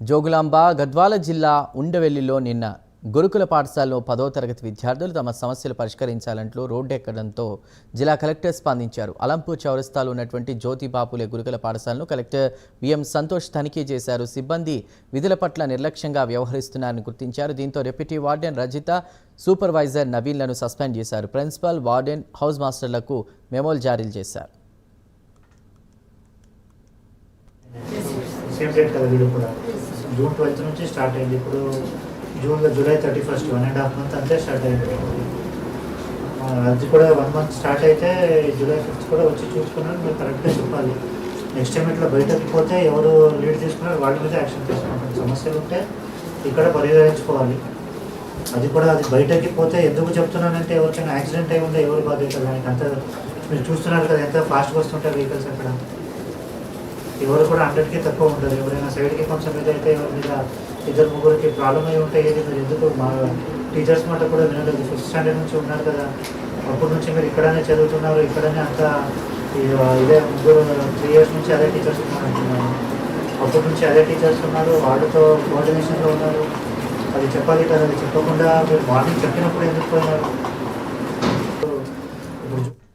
జోగులాంబ గద్వాల జిల్లా ఉండవెల్లిలో నిన్న గురుకుల పాఠశాలలో 10వ తరగతి విద్యార్థులు తమ సమస్యలు పరిష్కరించాలంటూ రోడ్డెక్కడంతో జిల్లా కలెక్టర్ స్పందించారు. అలంపూర్ చౌరస్తాలో ఉన్నటువంటి జ్యోతిబాపులే గురుకుల పాఠశాలను కలెక్టర్ బిఎం సంతోష్ తనిఖీ చేశారు. సిబ్బంది విధుల పట్ల నిర్లక్ష్యంగా వ్యవహరిస్తున్నారని గుర్తించారు. దీంతో డిప్యూటీ వార్డెన్ రజిత, సూపర్వైజర్ నవీన్లను సస్పెండ్ చేశారు. ప్రిన్సిపల్, వార్డెన్, హౌస్ మాస్టర్లకు మెమోలు జారీ చేశారు. సేమ్ డేట్ కదా వీడు కూడా జూన్ 12 నుంచి స్టార్ట్ అయింది. ఇప్పుడు జూలై 31 1.5 month అంతే స్టార్ట్ అయింది. అది కూడా 1 month స్టార్ట్ అయితే జూలై 5th కూడా వచ్చి చూసుకున్నారు. మీరు కరెక్ట్గా చెప్పాలి. నెక్స్ట్ టైం ఇట్లా బయటకు పోతే ఎవరు లీడ్ తీసుకున్నారు వాళ్ళ మీద యాక్షన్ తీసుకుంటారు. సమస్యలు ఉంటే ఇక్కడ పరిహరించుకోవాలి. అది కూడా అది బయటకి పోతే ఎందుకు చెప్తున్నానంటే ఎవరికైనా యాక్సిడెంట్ అయి ఉంటే ఎవరు బాధ్యత దానికి అంత మీరు చూస్తున్నారు కదా ఎంత ఫాస్ట్గా వస్తుంటారు వెహికల్స్ అక్కడ. ఎవరు కూడా 100కి తక్కువ ఉంటుంది. ఎవరైనా సైడ్కి కొంచెం మీద అయితే ఎవరి మీద 2-3కి ప్రాబ్లం అయి ఉంటాయి. ఏది మీరు ఎందుకు మా టీచర్స్ మాట కూడా వినలేదు. 5th స్టాండర్డ్ నుంచి ఉన్నారు కదా, అప్పటి నుంచి మీరు ఇక్కడనే చదువుతున్నారు, ఇక్కడనే అంతా ఇదే 3 years నుంచి అదే టీచర్స్ ఉన్నారు అంటున్నారు. అప్పటి నుంచి అదే టీచర్స్ ఉన్నారు, వాళ్ళతో కోఆర్డినేషన్లో ఉన్నారు. అది చెప్పాలి కదా, అది చెప్పకుండా మీరు మార్నింగ్ చెప్పినప్పుడు ఎందుకు పోయినారు?